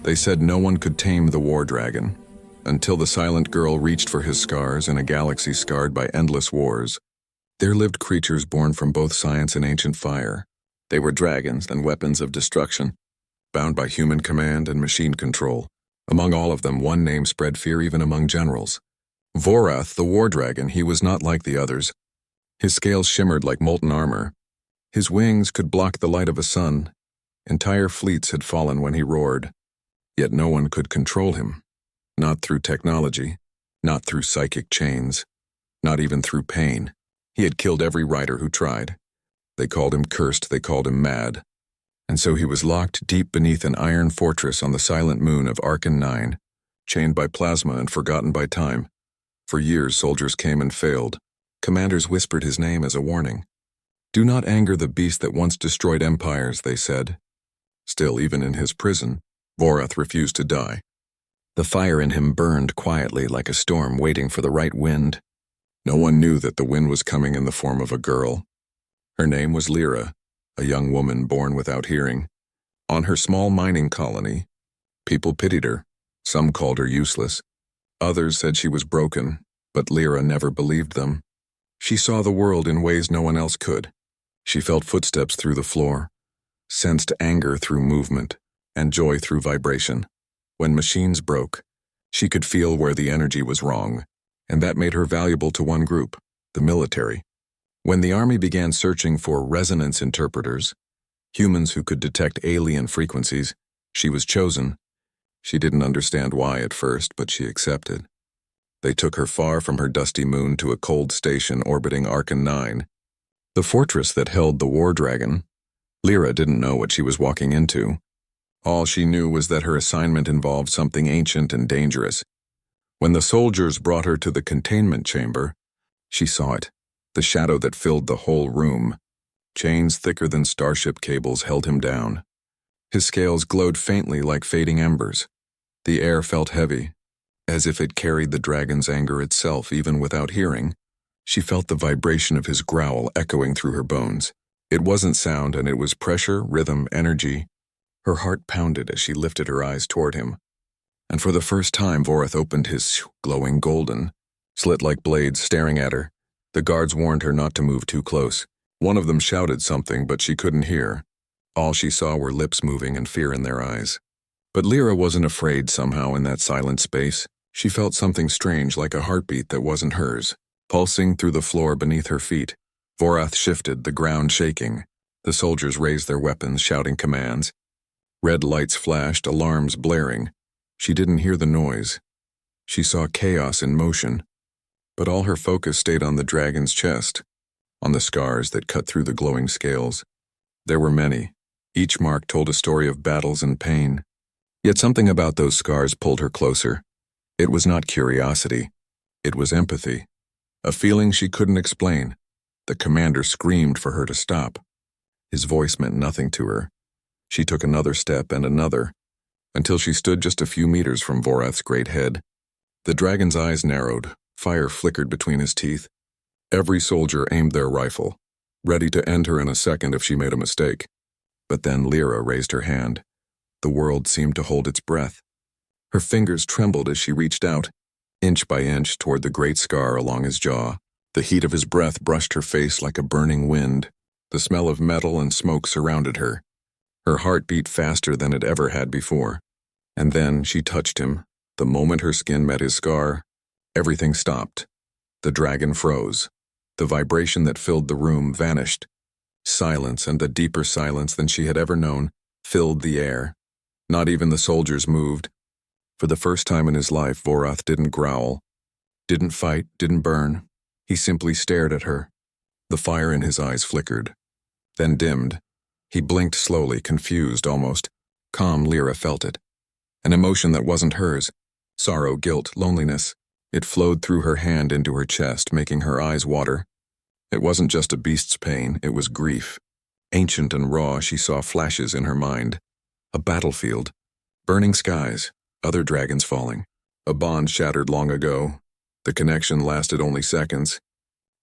They said no one could tame the war dragon, until the silent girl reached for his scars in a galaxy scarred by endless wars. There lived creatures born from both science and ancient fire. They were dragons and weapons of destruction, bound by human command and machine control. Among all of them, one name spread fear even among generals. Vorath, the war dragon, he was not like the others. His scales shimmered like molten armor. His wings could block the light of a sun. Entire fleets had fallen when he roared. Yet no one could control him. Not through technology, not through psychic chains, not even through pain. He had killed every rider who tried. They called him cursed, they called him mad. And so he was locked deep beneath an iron fortress on the silent moon of Arcan 9, chained by plasma and forgotten by time. For years, soldiers came and failed. Commanders whispered his name as a warning. Do not anger the beast that once destroyed empires, they said. Still, even in his prison, Vorath refused to die. The fire in him burned quietly like a storm waiting for the right wind. No one knew that the wind was coming in the form of a girl. Her name was Lira, a young woman born without hearing. On her small mining colony, people pitied her. Some called her useless. Others said she was broken, but Lira never believed them. She saw the world in ways no one else could. She felt footsteps through the floor, sensed anger through movement, and joy through vibration. When machines broke, she could feel where the energy was wrong, and that made her valuable to one group, the military. When the army began searching for resonance interpreters, humans who could detect alien frequencies, she was chosen. She didn't understand why at first, but she accepted. They took her far from her dusty moon to a cold station orbiting Arcan 9, the fortress that held the war dragon. Lira didn't know what she was walking into. All she knew was that her assignment involved something ancient and dangerous. When the soldiers brought her to the containment chamber, she saw it, the shadow that filled the whole room. Chains thicker than starship cables held him down. His scales glowed faintly like fading embers. The air felt heavy, as if it carried the dragon's anger itself even without hearing. She felt the vibration of his growl echoing through her bones. It wasn't sound, and it was pressure, rhythm, energy. Her heart pounded as she lifted her eyes toward him. And for the first time, Vorath opened his glowing golden, slit-like blades staring at her. The guards warned her not to move too close. One of them shouted something, but she couldn't hear. All she saw were lips moving and fear in their eyes. But Lira wasn't afraid somehow in that silent space. She felt something strange, like a heartbeat that wasn't hers, pulsing through the floor beneath her feet. Vorath shifted, the ground shaking. The soldiers raised their weapons, shouting commands. Red lights flashed, alarms blaring. She didn't hear the noise. She saw chaos in motion. But all her focus stayed on the dragon's chest, on the scars that cut through the glowing scales. There were many. Each mark told a story of battles and pain. Yet something about those scars pulled her closer. It was not curiosity. It was empathy. A feeling she couldn't explain. The commander screamed for her to stop. His voice meant nothing to her. She took another step and another, until she stood just a few meters from Vorath's great head. The dragon's eyes narrowed. Fire flickered between his teeth. Every soldier aimed their rifle, ready to end her in a second if she made a mistake. But then Lira raised her hand. The world seemed to hold its breath. Her fingers trembled as she reached out, inch by inch toward the great scar along his jaw. The heat of his breath brushed her face like a burning wind. The smell of metal and smoke surrounded her. Her heart beat faster than it ever had before. And then she touched him. The moment her skin met his scar, everything stopped. The dragon froze. The vibration that filled the room vanished. Silence, and a deeper silence than she had ever known, filled the air. Not even the soldiers moved. For the first time in his life, Vorath didn't growl, didn't fight, didn't burn. He simply stared at her. The fire in his eyes flickered, then dimmed. He blinked slowly, confused almost. Calm Lira felt it. An emotion that wasn't hers. Sorrow, guilt, loneliness. It flowed through her hand into her chest, making her eyes water. It wasn't just a beast's pain, it was grief. Ancient and raw, she saw flashes in her mind. A battlefield. Burning skies. Other dragons falling. A bond shattered long ago. The connection lasted only seconds,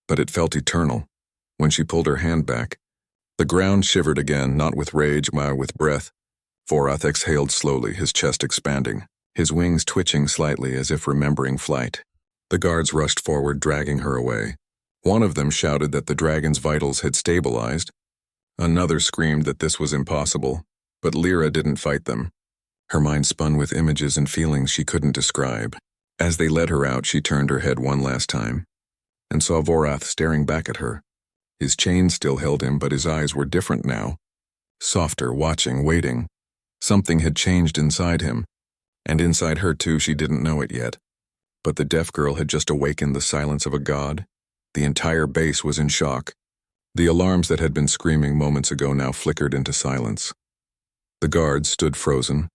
but it felt eternal. When she pulled her hand back, the ground shivered again, not with rage, but with breath. Vorath exhaled slowly, his chest expanding, his wings twitching slightly as if remembering flight. The guards rushed forward, dragging her away. One of them shouted that the dragon's vitals had stabilized. Another screamed that this was impossible, but Lira didn't fight them. Her mind spun with images and feelings she couldn't describe. As they led her out, she turned her head one last time and saw Vorath staring back at her. His chains still held him, but his eyes were different now. Softer, watching, waiting. Something had changed inside him, and inside her too. She didn't know it yet. But the deaf girl had just awakened the silence of a god. The entire base was in shock. The alarms that had been screaming moments ago now flickered into silence. The guards stood frozen,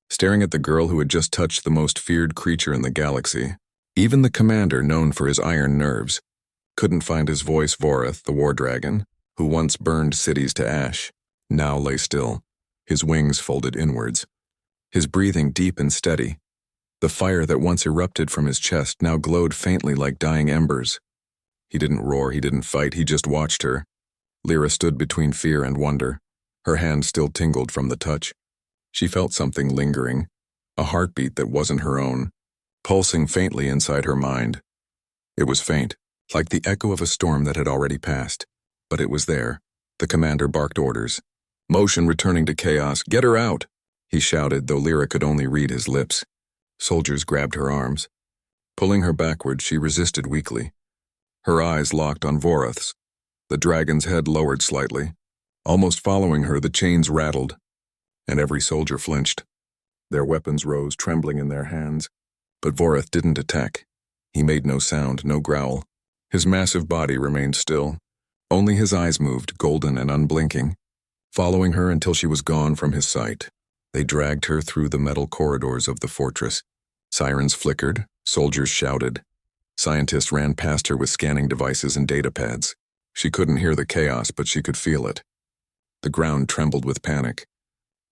staring at the girl who had just touched the most feared creature in the galaxy. Even the commander, known for his iron nerves, couldn't find his voice. Vorath, the war dragon, who once burned cities to ash, now lay still, his wings folded inwards, his breathing deep and steady. The fire that once erupted from his chest now glowed faintly like dying embers. He didn't roar, he didn't fight, he just watched her. Lira stood between fear and wonder. Her hand still tingled from the touch. She felt something lingering, a heartbeat that wasn't her own, pulsing faintly inside her mind. It was faint, like the echo of a storm that had already passed, but it was there. The commander barked orders. Motion returning to chaos. Get her out, he shouted, though Lira could only read his lips. Soldiers grabbed her arms. Pulling her backward, she resisted weakly. Her eyes locked on Vorath's. The dragon's head lowered slightly. Almost following her, the chains rattled, and every soldier flinched. Their weapons rose, trembling in their hands. But Vorath didn't attack. He made no sound, no growl. His massive body remained still. Only his eyes moved, golden and unblinking, following her until she was gone from his sight. They dragged her through the metal corridors of the fortress. Sirens flickered, soldiers shouted. Scientists ran past her with scanning devices and data pads. She couldn't hear the chaos, but she could feel it. The ground trembled with panic.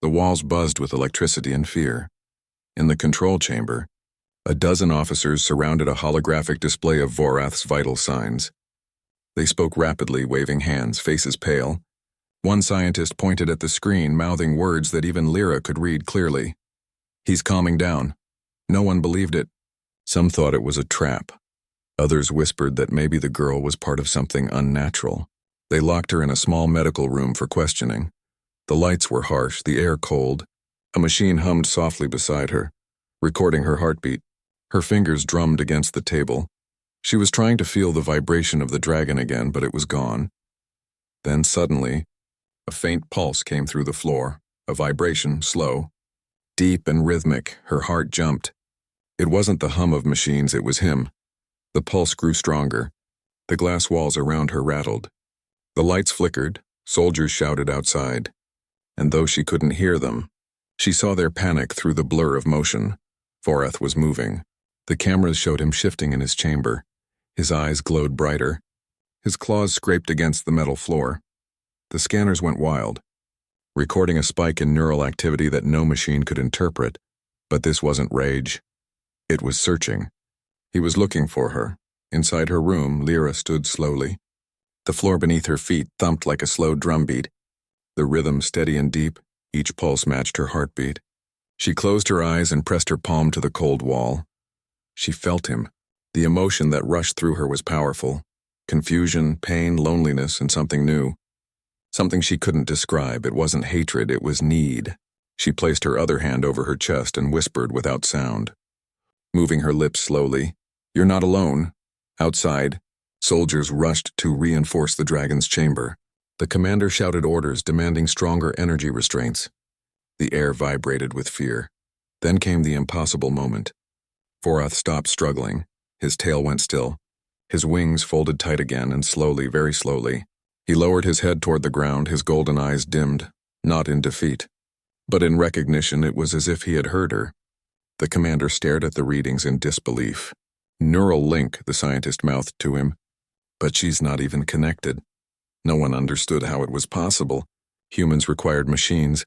The walls buzzed with electricity and fear. In the control chamber, a dozen officers surrounded a holographic display of Vorath's vital signs. They spoke rapidly, waving hands, faces pale. One scientist pointed at the screen, mouthing words that even Lira could read clearly. He's calming down. No one believed it. Some thought it was a trap. Others whispered that maybe the girl was part of something unnatural. They locked her in a small medical room for questioning. The lights were harsh, the air cold. A machine hummed softly beside her, recording her heartbeat. Her fingers drummed against the table. She was trying to feel the vibration of the dragon again, but it was gone. Then suddenly, a faint pulse came through the floor, a vibration, slow, deep and rhythmic. Her heart jumped. It wasn't the hum of machines, it was him. The pulse grew stronger. The glass walls around her rattled. The lights flickered, soldiers shouted outside. And though she couldn't hear them, she saw their panic through the blur of motion. Vorath was moving. The cameras showed him shifting in his chamber. His eyes glowed brighter. His claws scraped against the metal floor. The scanners went wild, recording a spike in neural activity that no machine could interpret. But this wasn't rage. It was searching. He was looking for her. Inside her room, Lira stood slowly. The floor beneath her feet thumped like a slow drumbeat. The rhythm steady and deep, each pulse matched her heartbeat. She closed her eyes and pressed her palm to the cold wall. She felt him. The emotion that rushed through her was powerful. Confusion, pain, loneliness, and something new. Something she couldn't describe. It wasn't hatred, it was need. She placed her other hand over her chest and whispered without sound, moving her lips slowly. You're not alone. Outside, soldiers rushed to reinforce the dragon's chamber. The commander shouted orders demanding stronger energy restraints. The air vibrated with fear. Then came the impossible moment. Vorath stopped struggling. His tail went still. His wings folded tight again, and slowly, very slowly, he lowered his head toward the ground, his golden eyes dimmed, not in defeat, but in recognition. It was as if he had heard her. The commander stared at the readings in disbelief. Neural link, the scientist mouthed to him. But she's not even connected. No one understood how it was possible. Humans required machines,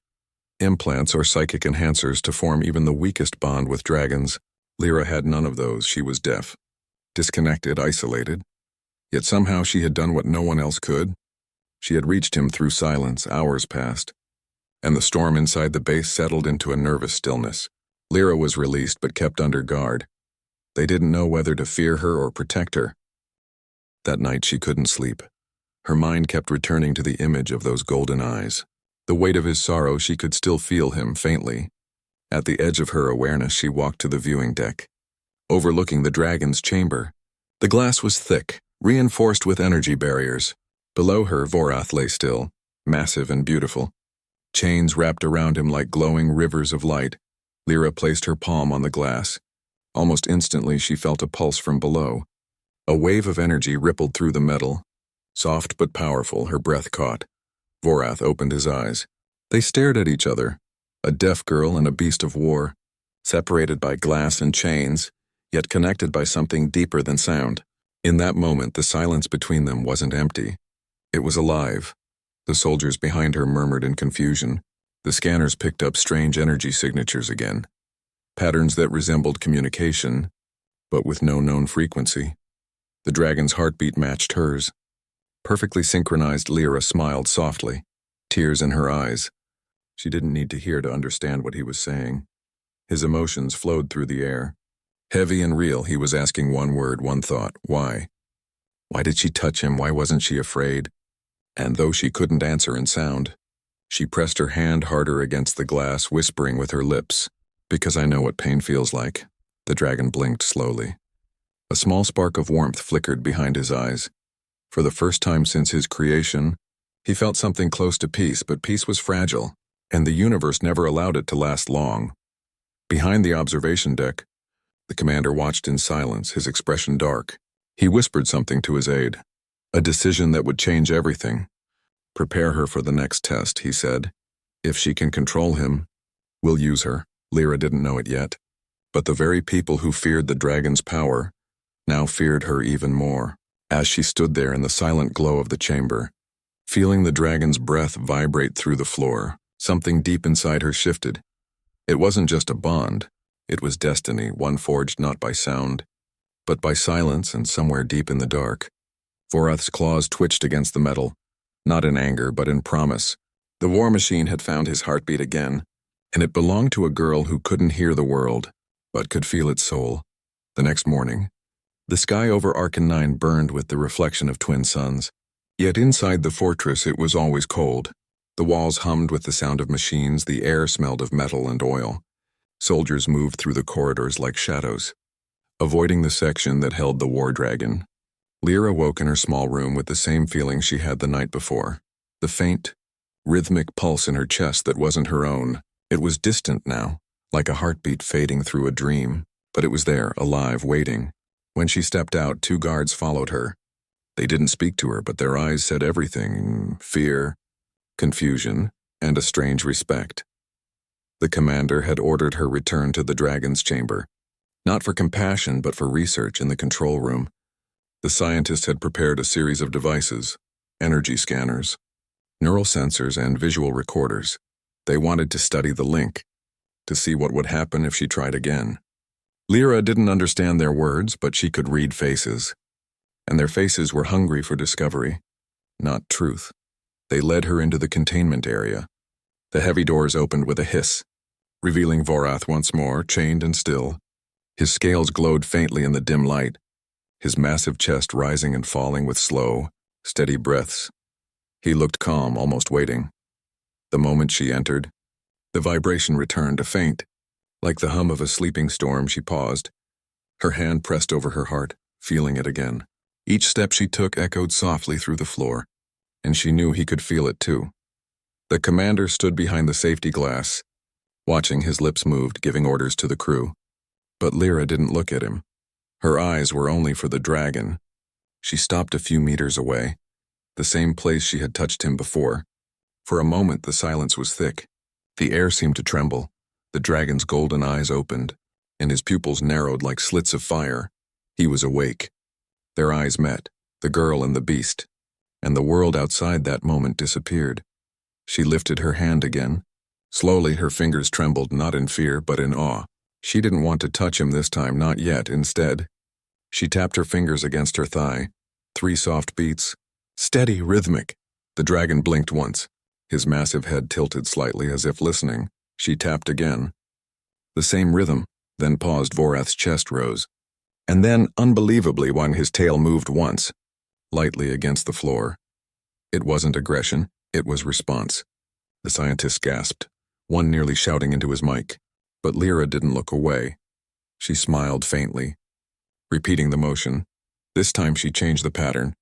implants or psychic enhancers to form even the weakest bond with dragons. Lira had none of those. She was deaf, disconnected, isolated. Yet somehow she had done what no one else could. She had reached him through silence. Hours passed. and the storm inside the base settled into a nervous stillness. Lira was released but kept under guard. They didn't know whether to fear her or protect her. That night she couldn't sleep. Her mind kept returning to the image of those golden eyes. The weight of his sorrow, she could still feel him faintly. At the edge of her awareness, she walked to the viewing deck, overlooking the dragon's chamber. The glass was thick, reinforced with energy barriers. Below her, Vorath lay still, massive and beautiful. Chains wrapped around him like glowing rivers of light. Lira placed her palm on the glass. Almost instantly, she felt a pulse from below. A wave of energy rippled through the metal. Soft but powerful, her breath caught. Vorath opened his eyes. They stared at each other, a deaf girl and a beast of war, separated by glass and chains, yet connected by something deeper than sound. In that moment, the silence between them wasn't empty. It was alive. The soldiers behind her murmured in confusion. The scanners picked up strange energy signatures again, patterns that resembled communication, but with no known frequency. The dragon's heartbeat matched hers. Perfectly synchronized, Lira smiled softly, tears in her eyes. She didn't need to hear to understand what he was saying. His emotions flowed through the air. Heavy and real, he was asking one word, one thought: why? Why did she touch him? Why wasn't she afraid? And though she couldn't answer in sound, she pressed her hand harder against the glass, whispering with her lips, "Because I know what pain feels like." The dragon blinked slowly. A small spark of warmth flickered behind his eyes. For the first time since his creation, he felt something close to peace, but peace was fragile, and the universe never allowed it to last long. Behind the observation deck, the commander watched in silence, his expression dark. He whispered something to his aide. A decision that would change everything. "Prepare her for the next test," he said. "If she can control him, we'll use her." Lira didn't know it yet, but the very people who feared the dragon's power now feared her even more. As she stood there in the silent glow of the chamber, feeling the dragon's breath vibrate through the floor, something deep inside her shifted. It wasn't just a bond. It was destiny, one forged not by sound, but by silence and somewhere deep in the dark. Vorath's claws twitched against the metal, not in anger, but in promise. The war machine had found his heartbeat again, and it belonged to a girl who couldn't hear the world, but could feel its soul. The next morning, the sky over Arcan 9 burned with the reflection of twin suns. Yet inside the fortress it was always cold. The walls hummed with the sound of machines, the air smelled of metal and oil. Soldiers moved through the corridors like shadows, avoiding the section that held the war dragon. Lira woke in her small room with the same feeling she had the night before. The faint, rhythmic pulse in her chest that wasn't her own. It was distant now, like a heartbeat fading through a dream, but it was there, alive, waiting. When she stepped out, 2 guards followed her. They didn't speak to her, but their eyes said everything: fear, confusion, and a strange respect. The commander had ordered her return to the dragon's chamber, not for compassion, but for research in the control room. The scientists had prepared a series of devices: energy scanners, neural sensors, and visual recorders. They wanted to study the link, to see what would happen if she tried again. Lira didn't understand their words, but she could read faces. And their faces were hungry for discovery, not truth. They led her into the containment area. The heavy doors opened with a hiss, revealing Vorath once more, chained and still. His scales glowed faintly in the dim light, his massive chest rising and falling with slow, steady breaths. He looked calm, almost waiting. The moment she entered, the vibration returned, a faint, like the hum of a sleeping storm. She paused, her hand pressed over her heart, feeling it again. Each step she took echoed softly through the floor, and she knew he could feel it too. The commander stood behind the safety glass, watching. His lips moved, giving orders to the crew. But Lira didn't look at him. Her eyes were only for the dragon. She stopped a few meters away, the same place she had touched him before. For a moment the silence was thick. The air seemed to tremble. The dragon's golden eyes opened, and his pupils narrowed like slits of fire. He was awake. Their eyes met, the girl and the beast, and the world outside that moment disappeared. She lifted her hand again. Slowly her fingers trembled, not in fear, but in awe. She didn't want to touch him this time, not yet. Instead, she tapped her fingers against her thigh. 3 soft beats, steady, rhythmic. The dragon blinked once, His massive head tilted slightly as if listening. She tapped again. The same rhythm, then paused. Vorath's chest rose. And then, unbelievably, when his tail moved once, lightly against the floor. It wasn't aggression, it was response. The scientist gasped, one nearly shouting into his mic. But Lira didn't look away. She smiled faintly, repeating the motion. This time she changed the pattern.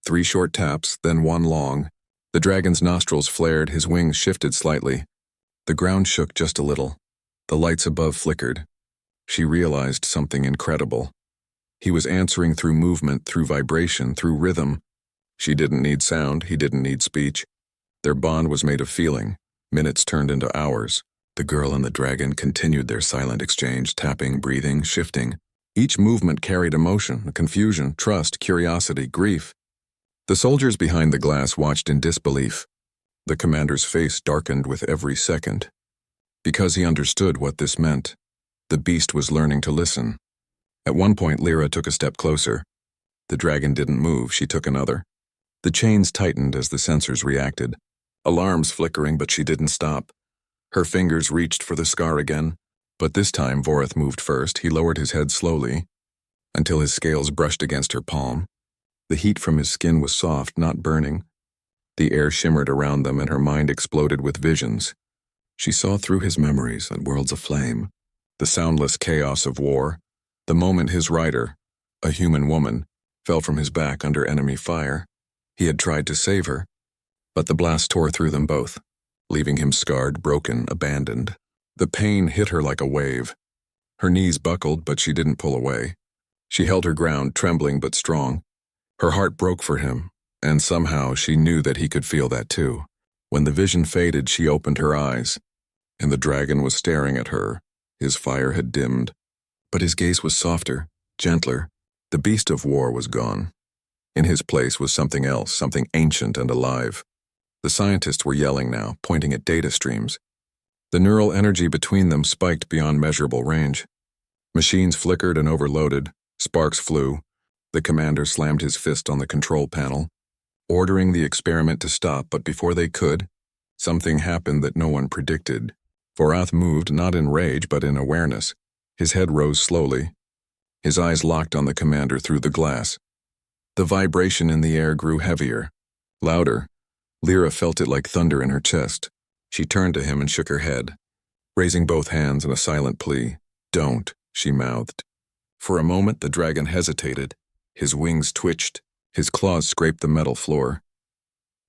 3 short taps, then 1 long. The dragon's nostrils flared, his wings shifted slightly. The ground shook just a little. The lights above flickered. She realized something incredible. He was answering through movement, through vibration, through rhythm. She didn't need sound, he didn't need speech. Their bond was made of feeling. Minutes turned into hours. The girl and the dragon continued their silent exchange, tapping, breathing, shifting. Each movement carried emotion, confusion, trust, curiosity, grief. The soldiers behind the glass watched in disbelief. The commander's face darkened with every second. Because he understood what this meant. The beast was learning to listen. At one point, Lira took a step closer. The dragon didn't move, she took another. The chains tightened as the sensors reacted. Alarms flickering, but she didn't stop. Her fingers reached for the scar again, but this time Vorath moved first. He lowered his head slowly, until his scales brushed against her palm. The heat from his skin was soft, not burning. The air shimmered around them and her mind exploded with visions. She saw through his memories and worlds aflame. The soundless chaos of war. The moment his rider, a human woman, fell from his back under enemy fire. He had tried to save her, but the blast tore through them both, leaving him scarred, broken, abandoned. The pain hit her like a wave. Her knees buckled, but she didn't pull away. She held her ground, trembling but strong. Her heart broke for him, and somehow she knew that he could feel that too. When the vision faded, she opened her eyes, and the dragon was staring at her. His fire had dimmed, but his gaze was softer, gentler. The beast of war was gone. In his place was something else, something ancient and alive. The scientists were yelling now, pointing at data streams. The neural energy between them spiked beyond measurable range. Machines flickered and overloaded. Sparks flew. The commander slammed his fist on the control panel, ordering the experiment to stop, but before they could, something happened that no one predicted. Vorath moved, not in rage, but in awareness. His head rose slowly. His eyes locked on the commander through the glass. The vibration in the air grew heavier, louder. Lira felt it like thunder in her chest. She turned to him and shook her head, raising both hands in a silent plea. "Don't," she mouthed. For a moment, the dragon hesitated. His wings twitched. His claws scraped the metal floor.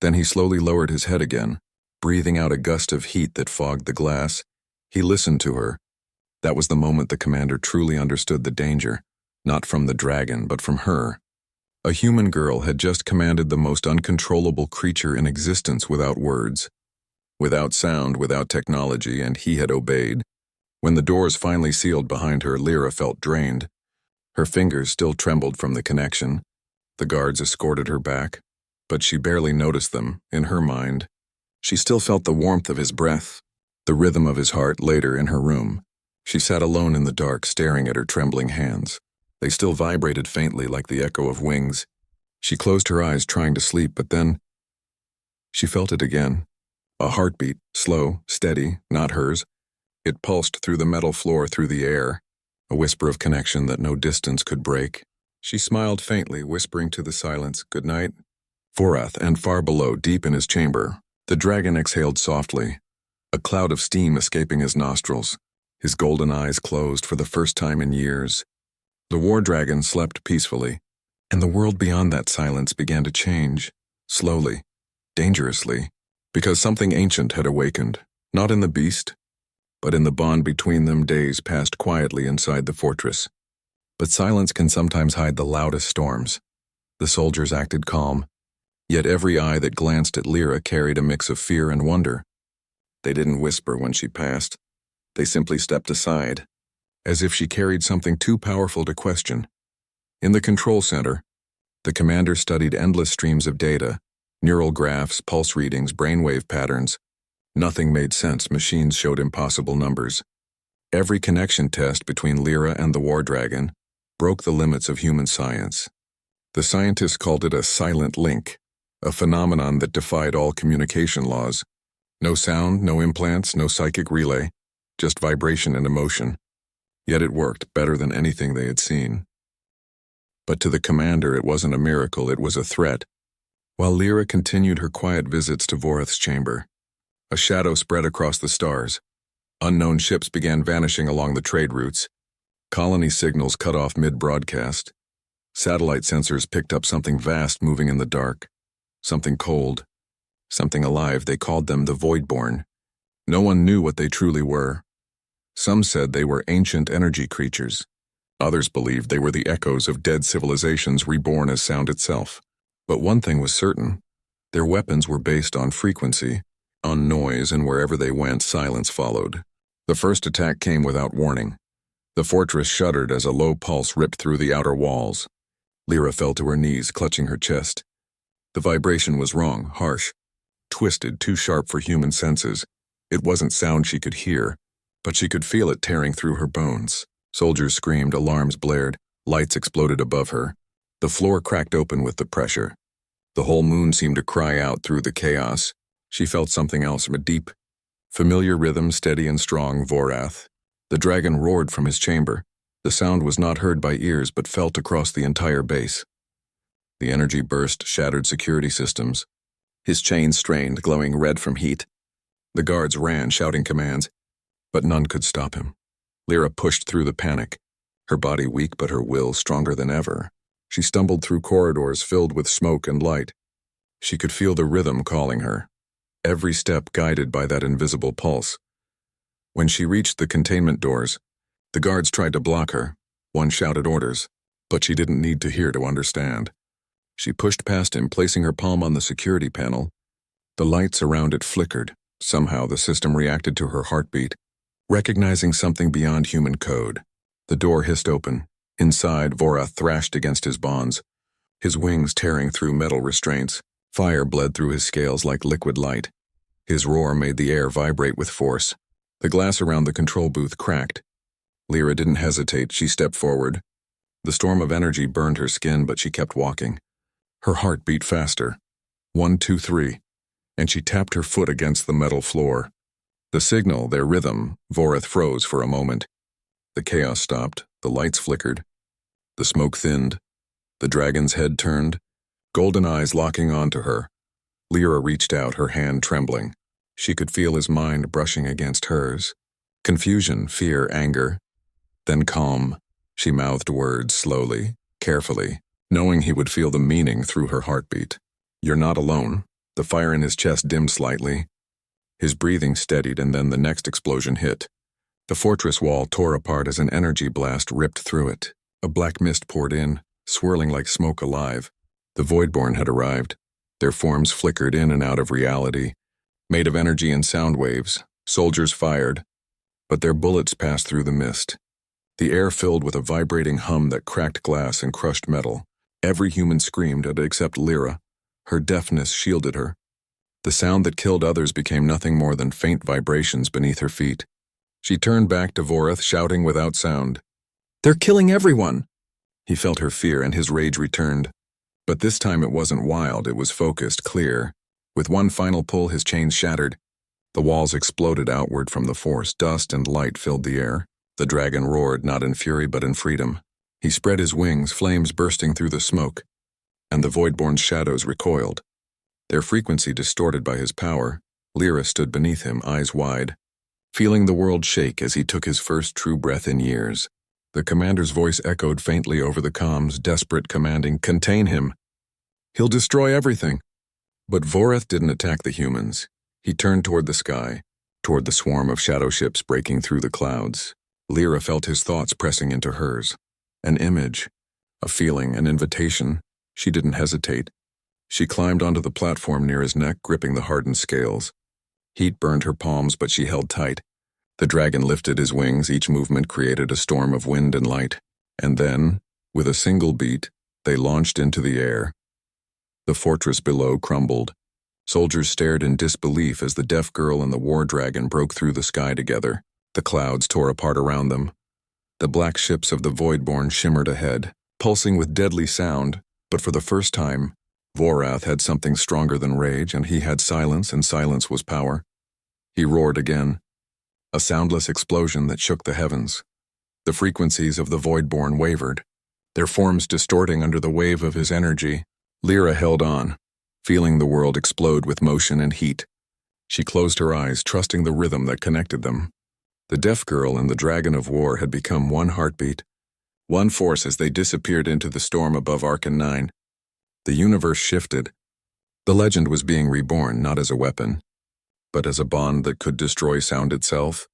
Then he slowly lowered his head again, breathing out a gust of heat that fogged the glass. He listened to her. That was the moment the commander truly understood the danger, not from the dragon, but from her. A human girl had just commanded the most uncontrollable creature in existence without words, without sound, without technology, and he had obeyed. When the doors finally sealed behind her, Lira felt drained. Her fingers still trembled from the connection. The guards escorted her back, but she barely noticed them. In her mind, she still felt the warmth of his breath, the rhythm of his heart. Later in her room, she sat alone in the dark, staring at her trembling hands. They still vibrated faintly like the echo of wings. She closed her eyes, trying to sleep, but then she felt it again. A heartbeat, slow, steady, not hers. It pulsed through the metal floor, through the air, a whisper of connection that no distance could break. She smiled faintly, whispering to the silence, "Good night." Vorath, and far below, deep in his chamber, the dragon exhaled softly, a cloud of steam escaping his nostrils. His golden eyes closed for the first time in years. The war dragon slept peacefully, and the world beyond that silence began to change, slowly, dangerously, because something ancient had awakened, not in the beast, but in the bond between them. Days passed quietly inside the fortress. But silence can sometimes hide the loudest storms. The soldiers acted calm, yet every eye that glanced at Lira carried a mix of fear and wonder. They didn't whisper when she passed. They simply stepped aside, as if she carried something too powerful to question. In the control center, the commander studied endless streams of data, neural graphs, pulse readings, brainwave patterns. Nothing made sense. Machines showed impossible numbers. Every connection test between Lira and the war dragon broke the limits of human science. The scientists called it a silent link, a phenomenon that defied all communication laws. No sound, no implants, no psychic relay, just vibration and emotion. Yet it worked better than anything they had seen. But to the commander, it wasn't a miracle, it was a threat. While Lira continued her quiet visits to Vorath's chamber, a shadow spread across the stars. Unknown ships began vanishing along the trade routes. Colony signals cut off mid-broadcast. Satellite sensors picked up something vast moving in the dark. Something cold. Something alive. They called them the Voidborn. No one knew what they truly were. Some said they were ancient energy creatures. Others believed they were the echoes of dead civilizations reborn as sound itself. But one thing was certain. Their weapons were based on frequency, on noise, and wherever they went, silence followed. The first attack came without warning. The fortress shuddered as a low pulse ripped through the outer walls. Lira fell to her knees, clutching her chest. The vibration was wrong, harsh, twisted, too sharp for human senses. It wasn't sound she could hear, but she could feel it tearing through her bones. Soldiers screamed, alarms blared, lights exploded above her. The floor cracked open with the pressure. The whole moon seemed to cry out through the chaos. She felt something else, a deep, familiar rhythm, steady and strong. Vorath. The dragon roared from his chamber. The sound was not heard by ears but felt across the entire base. The energy burst, shattered security systems. His chains strained, glowing red from heat. The guards ran, shouting commands, but none could stop him. Lira pushed through the panic, her body weak but her will stronger than ever. She stumbled through corridors filled with smoke and light. She could feel the rhythm calling her, every step guided by that invisible pulse. When she reached the containment doors, the guards tried to block her. One shouted orders, but she didn't need to hear to understand. She pushed past him, placing her palm on the security panel. The lights around it flickered. Somehow the system reacted to her heartbeat, recognizing something beyond human code. The door hissed open. Inside, Vorath thrashed against his bonds, his wings tearing through metal restraints. Fire bled through his scales like liquid light. His roar made the air vibrate with force. The glass around the control booth cracked. Lira didn't hesitate. She stepped forward. The storm of energy burned her skin, but she kept walking. Her heart beat faster. 1, 2, 3. And she tapped her foot against the metal floor. The signal, their rhythm, Vorath froze for a moment. The chaos stopped. The lights flickered. The smoke thinned. The dragon's head turned, golden eyes locking onto her. Lira reached out, her hand trembling. She could feel his mind brushing against hers. Confusion, fear, anger. Then calm. She mouthed words slowly, carefully, knowing he would feel the meaning through her heartbeat. You're not alone. The fire in his chest dimmed slightly. His breathing steadied, and then the next explosion hit. The fortress wall tore apart as an energy blast ripped through it. A black mist poured in, swirling like smoke alive. The Voidborn had arrived. Their forms flickered in and out of reality, made of energy and sound waves. Soldiers fired, but their bullets passed through the mist. The air filled with a vibrating hum that cracked glass and crushed metal. Every human screamed except Lira. Her deafness shielded her. The sound that killed others became nothing more than faint vibrations beneath her feet. She turned back to Vorath, shouting without sound. "They're killing everyone!" He felt her fear, and his rage returned. But this time it wasn't wild, it was focused, clear. With one final pull, his chains shattered. The walls exploded outward from the force. Dust and light filled the air. The dragon roared, not in fury but in freedom. He spread his wings, flames bursting through the smoke. And the Voidborn's shadows recoiled. Their frequency distorted by his power, Lira stood beneath him, eyes wide, feeling the world shake as he took his first true breath in years. The commander's voice echoed faintly over the comms, desperate, commanding, "Contain him. He'll destroy everything." But Vorath didn't attack the humans. He turned toward the sky, toward the swarm of shadow ships breaking through the clouds. Lira felt his thoughts pressing into hers. An image, a feeling, an invitation. She didn't hesitate. She climbed onto the platform near his neck, gripping the hardened scales. Heat burned her palms, but she held tight. The dragon lifted his wings. Each movement created a storm of wind and light. And then, with a single beat, they launched into the air. The fortress below crumbled. Soldiers stared in disbelief as the deaf girl and the war dragon broke through the sky together. The clouds tore apart around them. The black ships of the Voidborn shimmered ahead, pulsing with deadly sound. But for the first time, Vorath had something stronger than rage, and he had silence, and silence was power. He roared again, a soundless explosion that shook the heavens. The frequencies of the Voidborn wavered, their forms distorting under the wave of his energy. Lira held on, feeling the world explode with motion and heat. She closed her eyes, trusting the rhythm that connected them. The deaf girl and the dragon of war had become one heartbeat, one force as they disappeared into the storm above Arcan 9. The universe shifted. The legend was being reborn not as a weapon, but as a bond that could destroy sound itself.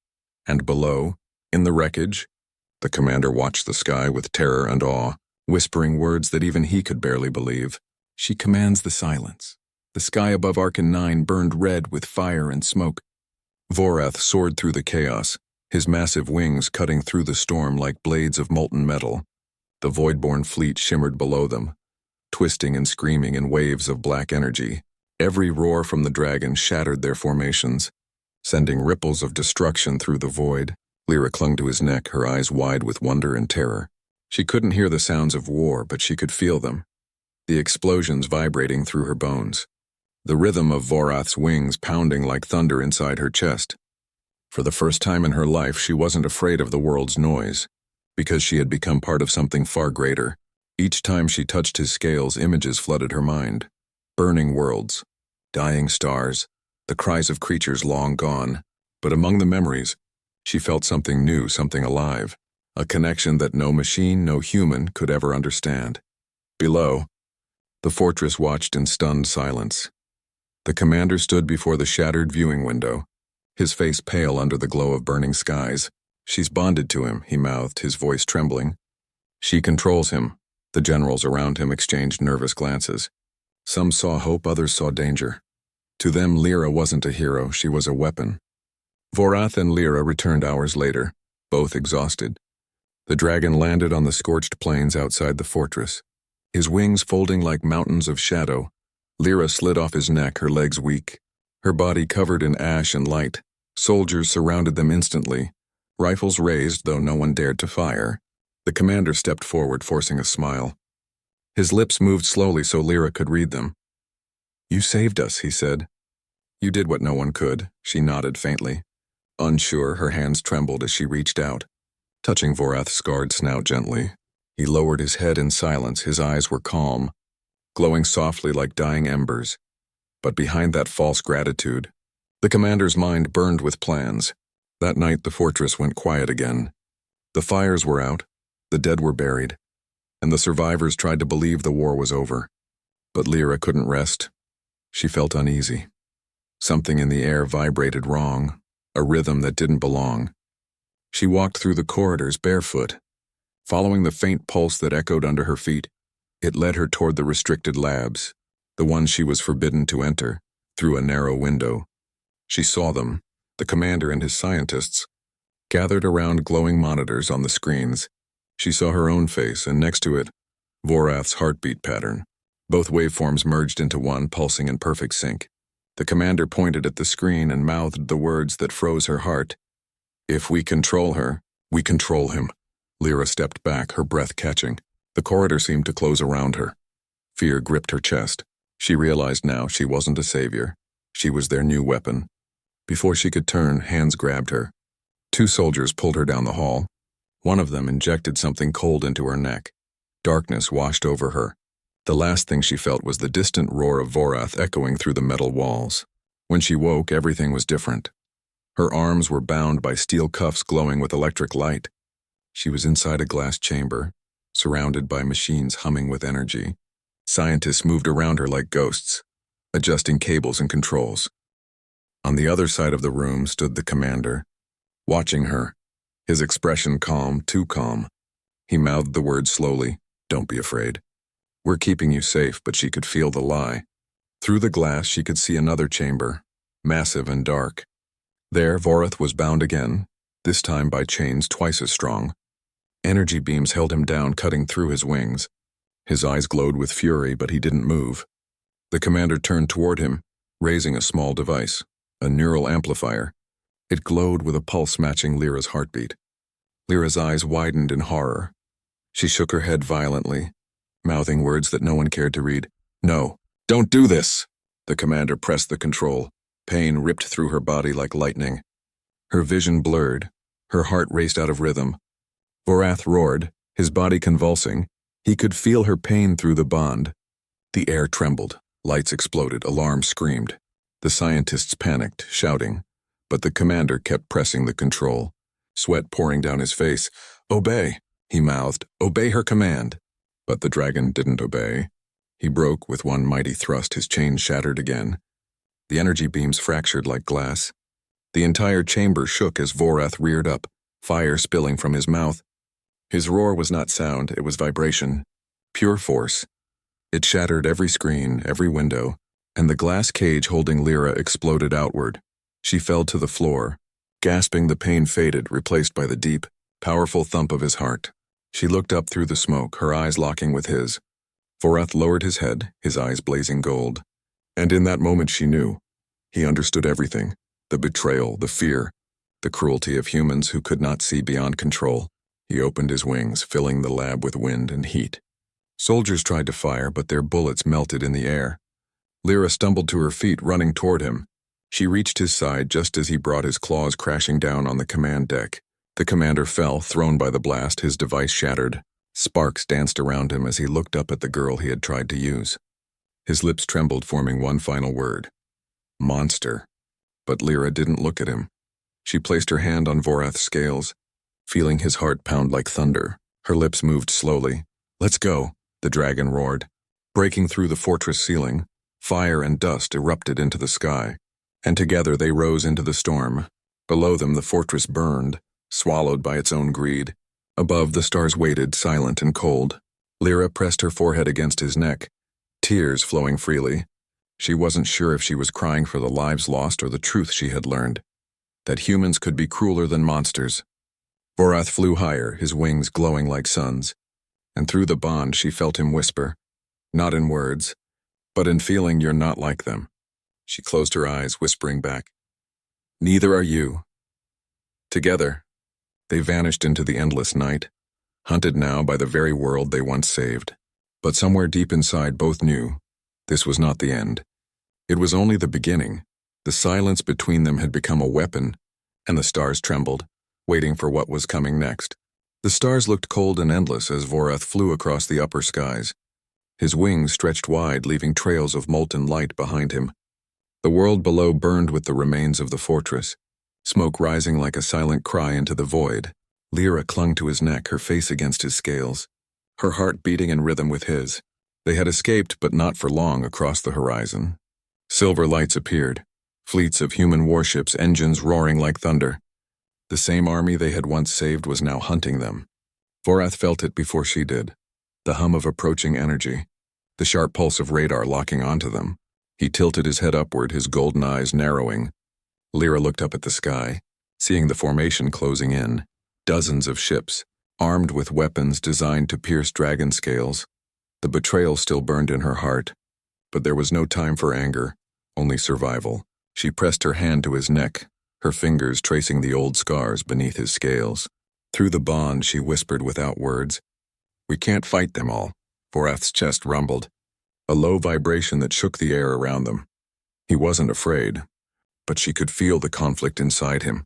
And below, in the wreckage, the commander watched the sky with terror and awe, whispering words that even he could barely believe. She commands the silence. The sky above Arcan 9 burned red with fire and smoke. Vorath soared through the chaos, his massive wings cutting through the storm like blades of molten metal. The Voidborn fleet shimmered below them, twisting and screaming in waves of black energy. Every roar from the dragon shattered their formations, sending ripples of destruction through the void. Lira clung to his neck, her eyes wide with wonder and terror. She couldn't hear the sounds of war, but she could feel them, the explosions vibrating through her bones, the rhythm of Vorath's wings pounding like thunder inside her chest. For the first time in her life, she wasn't afraid of the world's noise, because she had become part of something far greater. Each time she touched his scales, images flooded her mind. Burning worlds, dying stars, the cries of creatures long gone. But among the memories, she felt something new, something alive, a connection that no machine, no human could ever understand. Below, the fortress watched in stunned silence. The commander stood before the shattered viewing window, his face pale under the glow of burning skies. She's bonded to him, he mouthed, his voice trembling. She controls him. The generals around him exchanged nervous glances. Some saw hope, others saw danger. To them, Lira wasn't a hero, she was a weapon. Vorath and Lira returned hours later, both exhausted. The dragon landed on the scorched plains outside the fortress, his wings folding like mountains of shadow. Lira slid off his neck, her legs weak, her body covered in ash and light. Soldiers surrounded them instantly, rifles raised though no one dared to fire. The commander stepped forward, forcing a smile. His lips moved slowly so Lira could read them. "You saved us," he said. "You did what no one could," she nodded faintly. Unsure, her hands trembled as she reached out, touching Vorath's scarred snout gently. He lowered his head in silence, his eyes were calm, glowing softly like dying embers. But behind that false gratitude, the commander's mind burned with plans. That night the fortress went quiet again. The fires were out, the dead were buried, and the survivors tried to believe the war was over. But Lira couldn't rest. She felt uneasy. Something in the air vibrated wrong, a rhythm that didn't belong. She walked through the corridors barefoot, following the faint pulse that echoed under her feet. It led her toward the restricted labs, the ones she was forbidden to enter, through a narrow window. She saw them, the commander and his scientists, gathered around glowing monitors on the screens. She saw her own face, and next to it, Vorath's heartbeat pattern. Both waveforms merged into one, pulsing in perfect sync. The commander pointed at the screen and mouthed the words that froze her heart. "If we control her, we control him." Lira stepped back, her breath catching. The corridor seemed to close around her. Fear gripped her chest. She realized now she wasn't a savior. She was their new weapon. Before she could turn, hands grabbed her. Two soldiers pulled her down the hall. One of them injected something cold into her neck. Darkness washed over her. The last thing she felt was the distant roar of Vorath echoing through the metal walls. When she woke, everything was different. Her arms were bound by steel cuffs glowing with electric light. She was inside a glass chamber, surrounded by machines humming with energy. Scientists moved around her like ghosts, adjusting cables and controls. On the other side of the room stood the commander, watching her, his expression calm, too calm. He mouthed the words slowly, "Don't be afraid. We're keeping you safe," but she could feel the lie. Through the glass, she could see another chamber, massive and dark. There, Vorath was bound again, this time by chains twice as strong. Energy beams held him down, cutting through his wings. His eyes glowed with fury, but he didn't move. The commander turned toward him, raising a small device, a neural amplifier. It glowed with a pulse matching Lira's heartbeat. Lira's eyes widened in horror. She shook her head violently, mouthing words that no one cared to read. "No, don't do this!" The commander pressed the control. Pain ripped through her body like lightning. Her vision blurred. Her heart raced out of rhythm. Vorath roared, his body convulsing. He could feel her pain through the bond. The air trembled. Lights exploded. Alarms screamed. The scientists panicked, shouting. But the commander kept pressing the control. Sweat pouring down his face. "Obey," he mouthed. "Obey her command." But the dragon didn't obey. He broke with one mighty thrust. His chain shattered again. The energy beams fractured like glass. The entire chamber shook as Vorath reared up, fire spilling from his mouth. His roar was not sound, it was vibration. Pure force. It shattered every screen, every window, and the glass cage holding Lira exploded outward. She fell to the floor. Gasping, the pain faded, replaced by the deep, powerful thump of his heart. She looked up through the smoke, her eyes locking with his. Vorath lowered his head, his eyes blazing gold. And in that moment she knew. He understood everything. The betrayal, the fear, the cruelty of humans who could not see beyond control. He opened his wings, filling the lab with wind and heat. Soldiers tried to fire, but their bullets melted in the air. Lira stumbled to her feet, running toward him. She reached his side just as he brought his claws crashing down on the command deck. The commander fell, thrown by the blast, his device shattered. Sparks danced around him as he looked up at the girl he had tried to use. His lips trembled, forming one final word. Monster. But Lira didn't look at him. She placed her hand on Vorath's scales, feeling his heart pound like thunder. Her lips moved slowly. "Let's go," the dragon roared. Breaking through the fortress ceiling, fire and dust erupted into the sky, and together they rose into the storm. Below them the fortress burned, swallowed by its own greed. Above, the stars waited, silent and cold. Lira pressed her forehead against his neck, tears flowing freely. She wasn't sure if she was crying for the lives lost or the truth she had learned, that humans could be crueler than monsters. Vorath flew higher, his wings glowing like suns, and through the bond she felt him whisper, not in words, but in feeling, "You're not like them." She closed her eyes, whispering back, "Neither are you." Together, they vanished into the endless night, hunted now by the very world they once saved. But somewhere deep inside both knew this was not the end. It was only the beginning. The silence between them had become a weapon, and the stars trembled, waiting for what was coming next. The stars looked cold and endless as Vorath flew across the upper skies. His wings stretched wide, leaving trails of molten light behind him. The world below burned with the remains of the fortress, smoke rising like a silent cry into the void. Lira clung to his neck, her face against his scales, her heart beating in rhythm with his. They had escaped, but not for long, across the horizon. Silver lights appeared, fleets of human warships, engines roaring like thunder. The same army they had once saved was now hunting them. Vorath felt it before she did. The hum of approaching energy, the sharp pulse of radar locking onto them. He tilted his head upward, his golden eyes narrowing. Lira looked up at the sky, seeing the formation closing in. Dozens of ships, armed with weapons designed to pierce dragon scales. The betrayal still burned in her heart, but there was no time for anger, only survival. She pressed her hand to his neck, her fingers tracing the old scars beneath his scales. Through the bond, she whispered without words, "We can't fight them all." Vorath's chest rumbled, a low vibration that shook the air around them. He wasn't afraid, but she could feel the conflict inside him,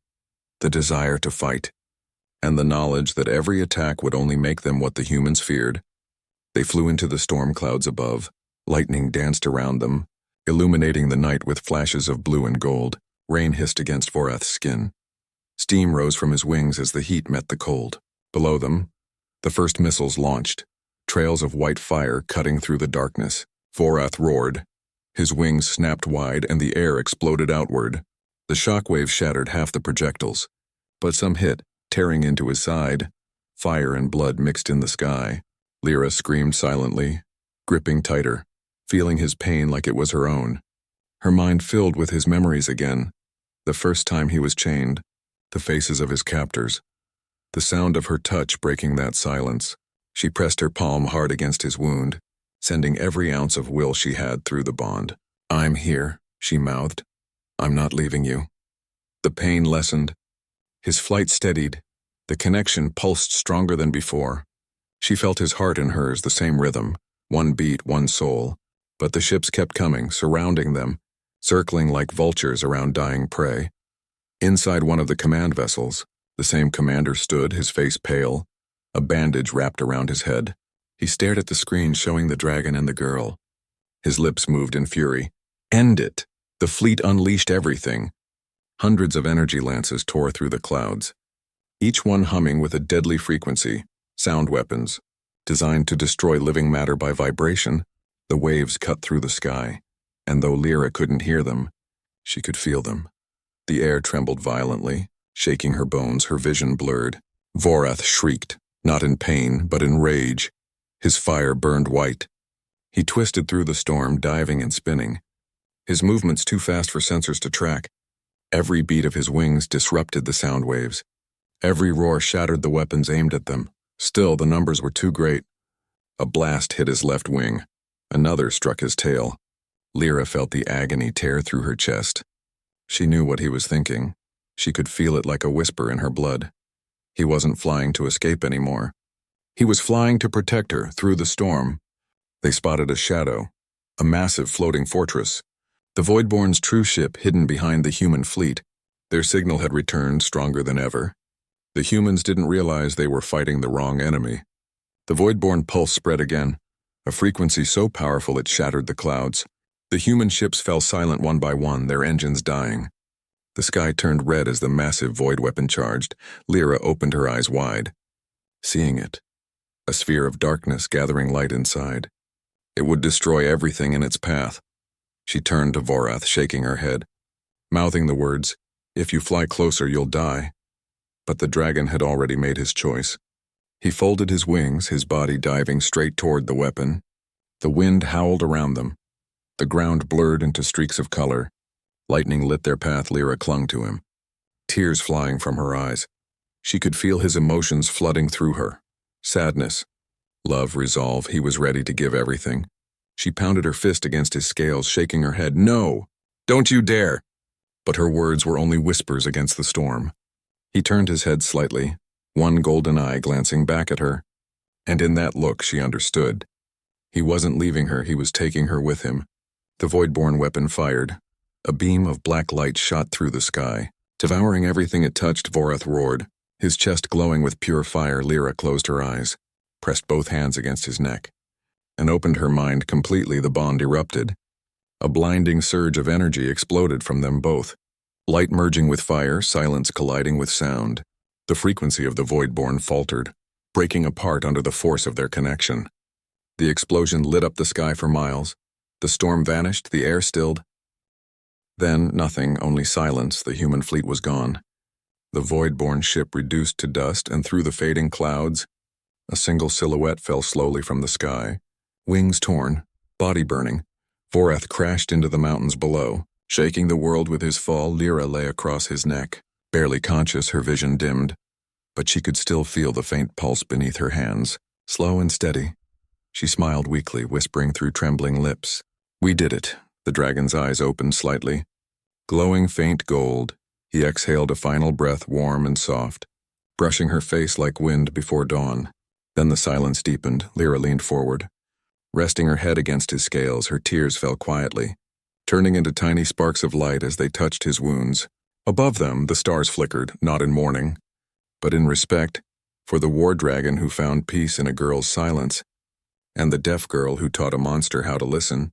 the desire to fight, and the knowledge that every attack would only make them what the humans feared. They flew into the storm clouds above. Lightning danced around them, illuminating the night with flashes of blue and gold. Rain hissed against Vorath's skin. Steam rose from his wings as the heat met the cold. Below them, the first missiles launched, trails of white fire cutting through the darkness. Vorath roared. His wings snapped wide and the air exploded outward. The shockwaves shattered half the projectiles, but some hit, tearing into his side. Fire and blood mixed in the sky. Lira screamed silently, gripping tighter, feeling his pain like it was her own. Her mind filled with his memories again. The first time he was chained, the faces of his captors, the sound of her touch breaking that silence. She pressed her palm hard against his wound, sending every ounce of will she had through the bond. "I'm here," she mouthed. "I'm not leaving you." The pain lessened. His flight steadied. The connection pulsed stronger than before. She felt his heart in hers, the same rhythm, one beat, one soul. But the ships kept coming, surrounding them, circling like vultures around dying prey. Inside one of the command vessels, the same commander stood, his face pale, a bandage wrapped around his head. He stared at the screen showing the dragon and the girl. His lips moved in fury. End it! The fleet unleashed everything. Hundreds of energy lances tore through the clouds, each one humming with a deadly frequency, sound weapons, designed to destroy living matter by vibration. The waves cut through the sky, and though Lira couldn't hear them, she could feel them. The air trembled violently, shaking her bones, her vision blurred. Vorath shrieked, not in pain, but in rage. His fire burned white. He twisted through the storm, diving and spinning, his movements too fast for sensors to track. Every beat of his wings disrupted the sound waves. Every roar shattered the weapons aimed at them. Still, the numbers were too great. A blast hit his left wing. Another struck his tail. Lira felt the agony tear through her chest. She knew what he was thinking. She could feel it like a whisper in her blood. He wasn't flying to escape anymore. He was flying to protect her through the storm. They spotted a shadow, a massive floating fortress. The Voidborn's true ship hidden behind the human fleet. Their signal had returned stronger than ever. The humans didn't realize they were fighting the wrong enemy. The Voidborn pulse spread again, a frequency so powerful it shattered the clouds. The human ships fell silent one by one, their engines dying. The sky turned red as the massive void weapon charged. Lira opened her eyes wide, seeing it. A sphere of darkness gathering light inside. It would destroy everything in its path. She turned to Vorath, shaking her head, mouthing the words, "If you fly closer, you'll die." But the dragon had already made his choice. He folded his wings, his body diving straight toward the weapon. The wind howled around them. The ground blurred into streaks of color. Lightning lit their path. Lira clung to him, tears flying from her eyes. She could feel his emotions flooding through her. Sadness, love, resolve. He was ready to give everything. She pounded her fist against his scales, shaking her head. "No! Don't you dare!" But her words were only whispers against the storm. He turned his head slightly, one golden eye glancing back at her. And in that look she understood. He wasn't leaving her, he was taking her with him. The Voidborn weapon fired. A beam of black light shot through the sky, devouring everything it touched. Vorath roared, his chest glowing with pure fire. Lira closed her eyes, pressed both hands against his neck, and opened her mind completely. The bond erupted. A blinding surge of energy exploded from them both. Light merging with fire, silence colliding with sound. The frequency of the Voidborn faltered, breaking apart under the force of their connection. The explosion lit up the sky for miles. The storm vanished, the air stilled. Then nothing, only silence. The human fleet was gone. The Voidborn ship reduced to dust, and through the fading clouds, a single silhouette fell slowly from the sky. Wings torn, body burning, Vorath crashed into the mountains below. Shaking the world with his fall, Lira lay across his neck. Barely conscious, her vision dimmed, but she could still feel the faint pulse beneath her hands, slow and steady. She smiled weakly, whispering through trembling lips. "We did it." The dragon's eyes opened slightly. Glowing faint gold, he exhaled a final breath, warm and soft, brushing her face like wind before dawn. Then the silence deepened. Lira leaned forward. Resting her head against his scales, her tears fell quietly, turning into tiny sparks of light as they touched his wounds. Above them, the stars flickered, not in mourning, but in respect for the war dragon who found peace in a girl's silence, and the deaf girl who taught a monster how to listen.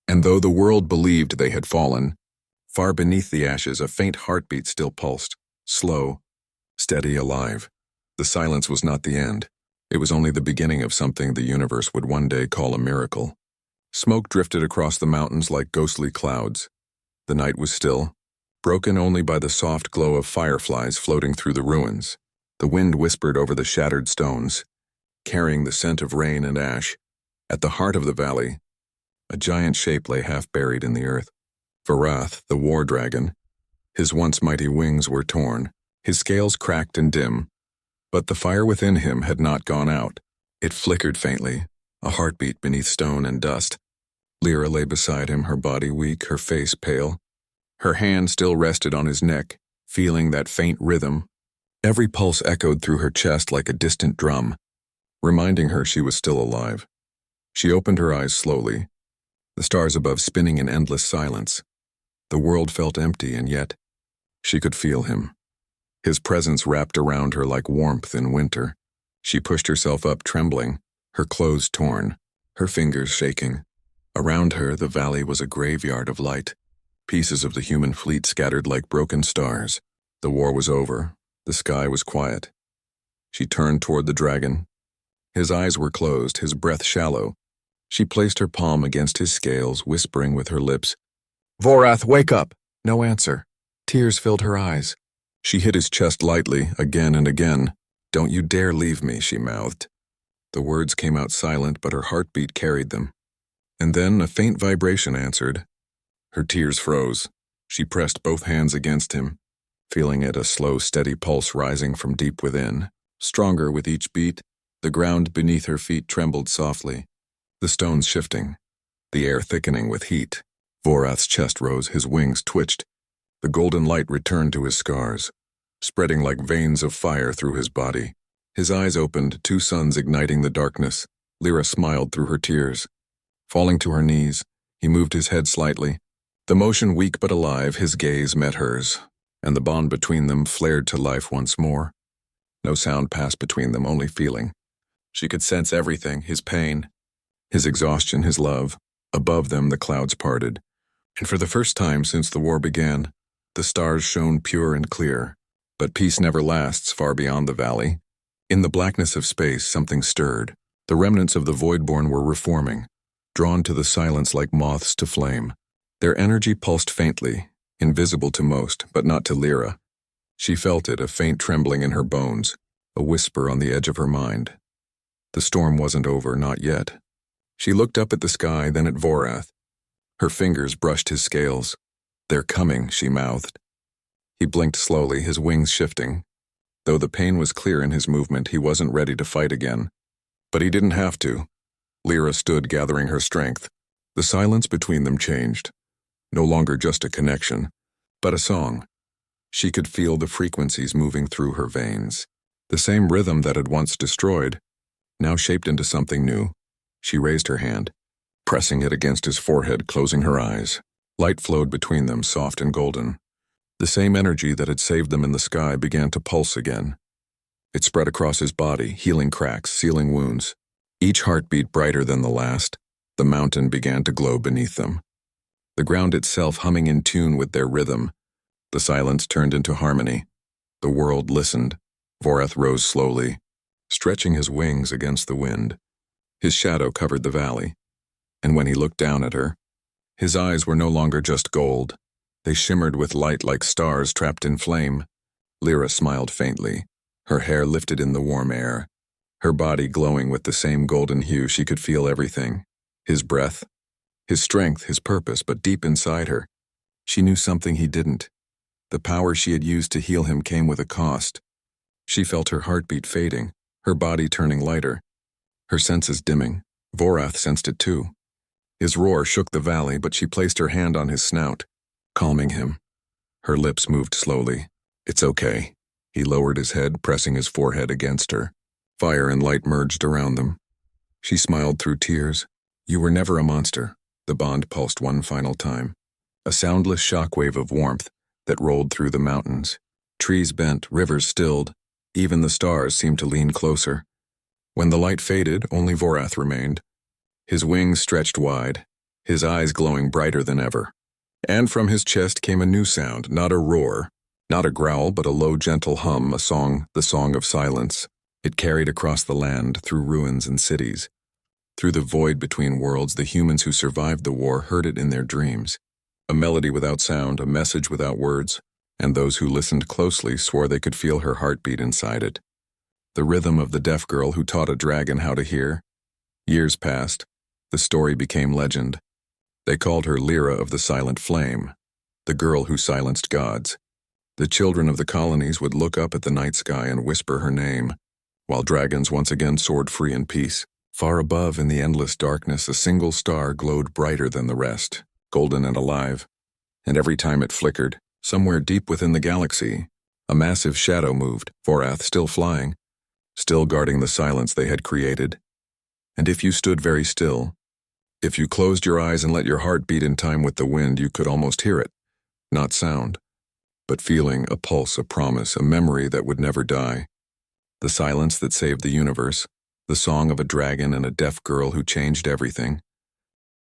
And though the world believed they had fallen, far beneath the ashes a faint heartbeat still pulsed, slow, steady, alive. The silence was not the end. It was only the beginning of something the universe would one day call a miracle. Smoke drifted across the mountains like ghostly clouds. The night was still, broken only by the soft glow of fireflies floating through the ruins. The wind whispered over the shattered stones, carrying the scent of rain and ash. At the heart of the valley, a giant shape lay half buried in the earth. Vorath, the war dragon. His once mighty wings were torn, his scales cracked and dim, but the fire within him had not gone out. It flickered faintly, a heartbeat beneath stone and dust. Lira lay beside him, her body weak, her face pale. Her hand still rested on his neck, feeling that faint rhythm. Every pulse echoed through her chest like a distant drum, reminding her she was still alive. She opened her eyes slowly, the stars above spinning in endless silence. The world felt empty, and yet she could feel him. His presence wrapped around her like warmth in winter. She pushed herself up, trembling, her clothes torn, her fingers shaking. Around her, the valley was a graveyard of light, pieces of the human fleet scattered like broken stars. The war was over. The sky was quiet. She turned toward the dragon. His eyes were closed, his breath shallow. She placed her palm against his scales, whispering with her lips, "Vorath, wake up!" No answer. Tears filled her eyes. She hit his chest lightly, again and again. "Don't you dare leave me," she mouthed. The words came out silent, but her heartbeat carried them. And then a faint vibration answered. Her tears froze. She pressed both hands against him, feeling it, a slow, steady pulse rising from deep within. Stronger with each beat, the ground beneath her feet trembled softly, the stones shifting, the air thickening with heat. Vorath's chest rose, his wings twitched. The golden light returned to his scars, spreading like veins of fire through his body. His eyes opened, two suns igniting the darkness. Lira smiled through her tears. Falling to her knees, he moved his head slightly. The motion weak but alive, his gaze met hers, and the bond between them flared to life once more. No sound passed between them, only feeling. She could sense everything, his pain, his exhaustion, his love. Above them, the clouds parted, and for the first time since the war began, the stars shone pure and clear. But peace never lasts far beyond the valley. In the blackness of space, something stirred. The remnants of the Voidborn were reforming, drawn to the silence like moths to flame. Their energy pulsed faintly, invisible to most, but not to Lira. She felt it, a faint trembling in her bones, a whisper on the edge of her mind. The storm wasn't over, not yet. She looked up at the sky, then at Vorath. Her fingers brushed his scales. "They're coming," she mouthed. He blinked slowly, his wings shifting. Though the pain was clear in his movement, he wasn't ready to fight again. But he didn't have to. Lira stood, gathering her strength. The silence between them changed. No longer just a connection, but a song. She could feel the frequencies moving through her veins. The same rhythm that had once destroyed, now shaped into something new. She raised her hand, pressing it against his forehead, closing her eyes. Light flowed between them, soft and golden. The same energy that had saved them in the sky began to pulse again. It spread across his body, healing cracks, sealing wounds. Each heartbeat brighter than the last. The mountain began to glow beneath them, the ground itself humming in tune with their rhythm. The silence turned into harmony. The world listened. Vorath rose slowly, stretching his wings against the wind. His shadow covered the valley, and when he looked down at her, his eyes were no longer just gold. They shimmered with light like stars trapped in flame. Lira smiled faintly, her hair lifted in the warm air. Her body glowing with the same golden hue, she could feel everything. His breath, his strength, his purpose, but deep inside her, she knew something he didn't. The power she had used to heal him came with a cost. She felt her heartbeat fading, her body turning lighter, her senses dimming. Vorath sensed it too. His roar shook the valley, but she placed her hand on his snout, calming him. Her lips moved slowly. "It's okay." He lowered his head, pressing his forehead against her. Fire and light merged around them. She smiled through tears. "You were never a monster." The bond pulsed one final time. A soundless shockwave of warmth that rolled through the mountains. Trees bent, rivers stilled. Even the stars seemed to lean closer. When the light faded, only Vorath remained. His wings stretched wide, his eyes glowing brighter than ever. And from his chest came a new sound, not a roar, not a growl, but a low, gentle hum, a song, the song of silence. It carried across the land, through ruins and cities. Through the void between worlds, the humans who survived the war heard it in their dreams. A melody without sound, a message without words, and those who listened closely swore they could feel her heartbeat inside it. The rhythm of the deaf girl who taught a dragon how to hear. Years passed. The story became legend. They called her Lira of the Silent Flame, the girl who silenced gods. The children of the colonies would look up at the night sky and whisper her name, while dragons once again soared free in peace. Far above, in the endless darkness, a single star glowed brighter than the rest, golden and alive. And every time it flickered, somewhere deep within the galaxy, a massive shadow moved, Vorath still flying, still guarding the silence they had created. And if you stood very still, if you closed your eyes and let your heart beat in time with the wind, you could almost hear it, Not sound, but feeling, a pulse, a promise, a memory that would never die. The silence that saved the universe, the song of a dragon and a deaf girl who changed everything.